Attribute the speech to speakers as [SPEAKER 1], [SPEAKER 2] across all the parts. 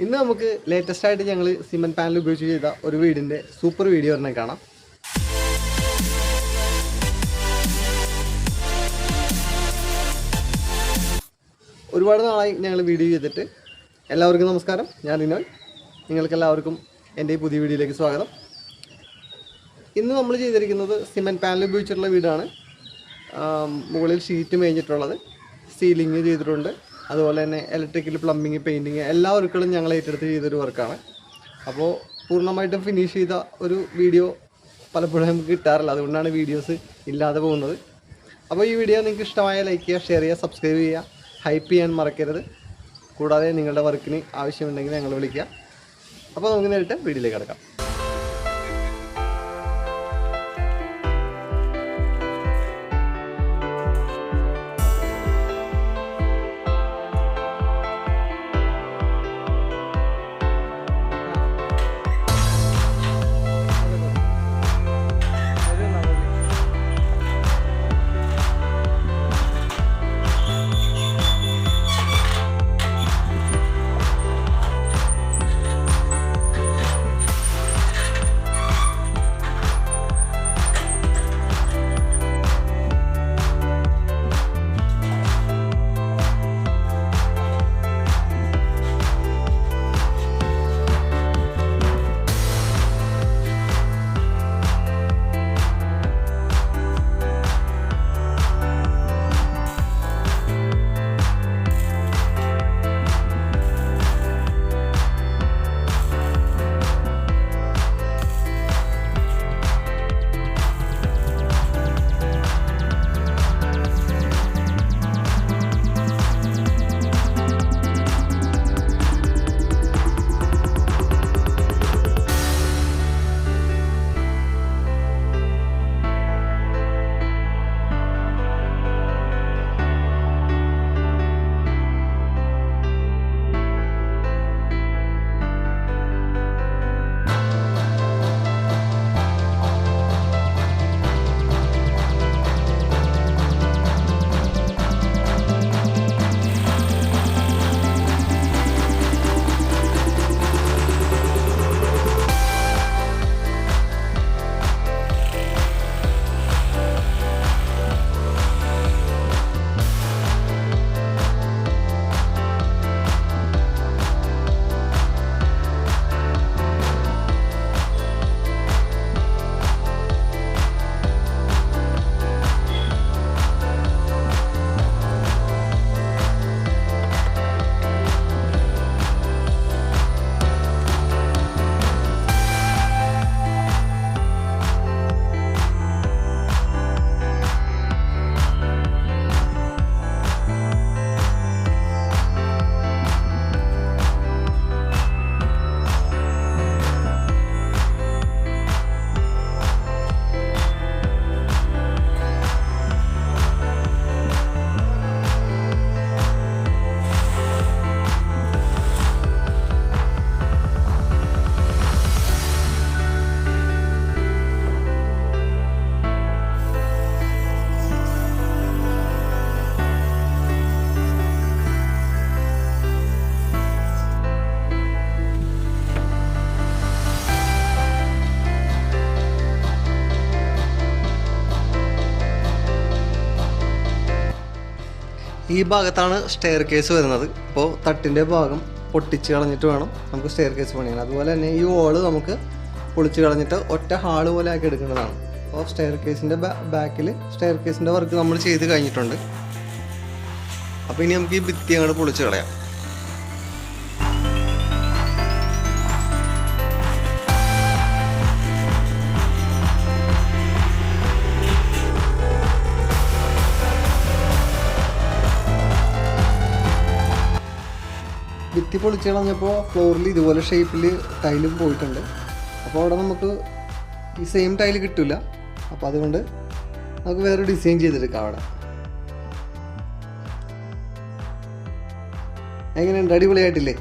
[SPEAKER 1] ഇന്ന് നമുക്ക് ലേറ്റസ്റ്റ് ആയിട്ട് ഞങ്ങൾ സിമെന്റ് പാനൽ ഉപയോഗിച്ച് ചെയ്ത ഒരു വീടിന്റെ സൂപ്പർ വീഡിയോ തന്നെ കാണാം. ഒരുപാട് നാളായി ഞങ്ങൾ വീഡിയോ ചെയ്തിട്ട്. എല്ലാവർക്കും നമസ്കാരം, ഞാൻ റിനോയ്. നിങ്ങൾക്കെല്ലാവർക്കും എൻ്റെ ഈ പുതിയ വീഡിയോയിലേക്ക് സ്വാഗതം. ഇന്ന് നമ്മൾ ചെയ്തിരിക്കുന്നത് സിമെന്റ് പാനൽ ഉപയോഗിച്ചിട്ടുള്ള വീടാണ്. മുകളിൽ ഷീറ്റ് മേഞ്ഞിട്ടുള്ളത്, സീലിംഗ് ചെയ്തിട്ടുണ്ട്. അതുപോലെ തന്നെ ഇലക്ട്രിക്കൽ, പ്ലംബിങ്, പെയിൻറ്റിങ് എല്ലാ വർക്കുകളും ഞങ്ങൾ ഏറ്റെടുത്ത് ചെയ്തൊരു വർക്കാണ്. അപ്പോൾ പൂർണ്ണമായിട്ടും ഫിനിഷ് ചെയ്ത ഒരു വീഡിയോ പലപ്പോഴും നമുക്ക് കിട്ടാറില്ല, അതുകൊണ്ടാണ് വീഡിയോസ് ഇല്ലാതെ പോകുന്നത്. അപ്പോൾ ഈ വീഡിയോ നിങ്ങൾക്ക് ഇഷ്ടമായ ലൈക്ക് ചെയ്യുക, ഷെയർ ചെയ്യുക, സബ്സ്ക്രൈബ് ചെയ്യുക, ഹൈപ്പ് ചെയ്യാൻ മറക്കരുത്. കൂടാതെ നിങ്ങളുടെ വർക്കിന് ആവശ്യമുണ്ടെങ്കിൽ ഞങ്ങൾ വിളിക്കുക. അപ്പോൾ നമുക്ക് നേരിട്ട് വീഡിയോയിലേക്ക് കിടക്കാം. ഈ ഭാഗത്താണ് സ്റ്റെയർ കേസ് വരുന്നത്. അപ്പോൾ തട്ടിൻ്റെ ഭാഗം പൊട്ടിച്ച് കളഞ്ഞിട്ട് വേണം നമുക്ക് സ്റ്റെയർ കേസ് പണിയാൻ. അതുപോലെ തന്നെ ഈ വോള് നമുക്ക് പൊളിച്ച് കളഞ്ഞിട്ട് ഒറ്റ ഹാള് പോലെ ആക്കി എടുക്കേണ്ടതാണ്. അപ്പോൾ സ്റ്റെയർ കേസിൻ്റെ ബാക്കിൽ സ്റ്റെയർ കേസിൻ്റെ വർക്ക് നമ്മൾ ചെയ്ത് കഴിഞ്ഞിട്ടുണ്ട്. അപ്പോൾ ഇനി നമുക്ക് ഈ ഭിത്തി അങ്ങോട്ട് പൊളിച്ച് കളയാം. ഭിത്തി പൊളിച്ച് കളഞ്ഞപ്പോൾ ഫ്ലോറിൽ ഇതുപോലെ ഷേപ്പിൽ ടൈലും പോയിട്ടുണ്ട്. അപ്പോൾ അവിടെ നമുക്ക് ഈ സെയിം ടൈല് കിട്ടില്ല. അപ്പോൾ അതുകൊണ്ട് നമുക്ക് വേറെ ഡിസൈൻ ചെയ്തെടുക്കാം. അവിടെ എങ്ങനെയുണ്ട്? അടിപൊളിയായിട്ടില്ലേ?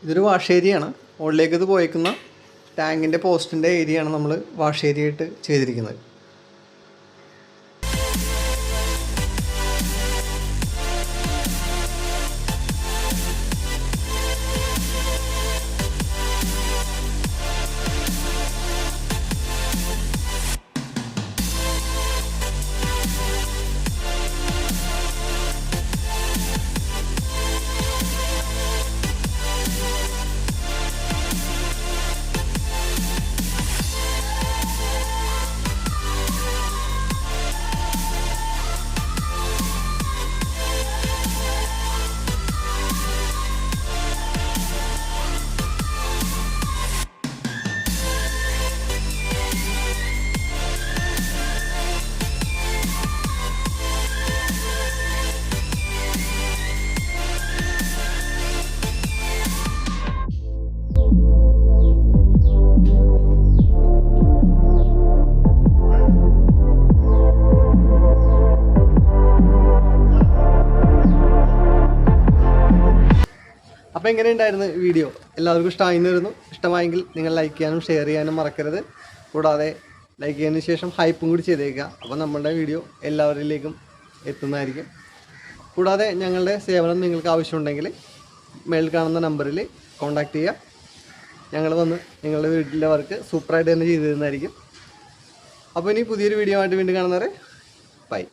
[SPEAKER 1] ഇതൊരു വാഷ് ഏരിയയാണ്. മുകളിലേക്ക് ഇത് പോയേക്കുന്ന ടാങ്കിൻ്റെ പോസ്റ്റിൻ്റെ ഏരിയയാണ് നമ്മൾ വാഷ് ഏരിയ ആയിട്ട് ചെയ്തിരിക്കുന്നത്. അപ്പോൾ എങ്ങനെയുണ്ടായിരുന്നു വീഡിയോ? എല്ലാവർക്കും ഇഷ്ടമായിന്ന് വരുന്നു. ഇഷ്ടമായെങ്കിൽ നിങ്ങൾ ലൈക്ക് ചെയ്യാനും ഷെയർ ചെയ്യാനും മറക്കരുത്. കൂടാതെ ലൈക്ക് ചെയ്തതിന് ശേഷം ഹൈപ്പും കൂടി ചെയ്തേക്കുക. അപ്പോൾ നമ്മളുടെ വീഡിയോ എല്ലാവരിലേക്കും എത്തുന്നതായിരിക്കും. കൂടാതെ ഞങ്ങളുടെ സേവനം നിങ്ങൾക്ക് ആവശ്യമുണ്ടെങ്കിൽ മേളിൽ കാണുന്ന നമ്പറിൽ കോൺടാക്റ്റ് ചെയ്യുക. ഞങ്ങൾ വന്ന് നിങ്ങളുടെ വീട്ടിലെ വർക്ക് സൂപ്പറായിട്ട് തന്നെ ചെയ്തു തരുന്നതായിരിക്കും. അപ്പോൾ ഇനി പുതിയൊരു വീഡിയോ ആയിട്ട് വീണ്ടും കാണുന്നവരെ ബൈ.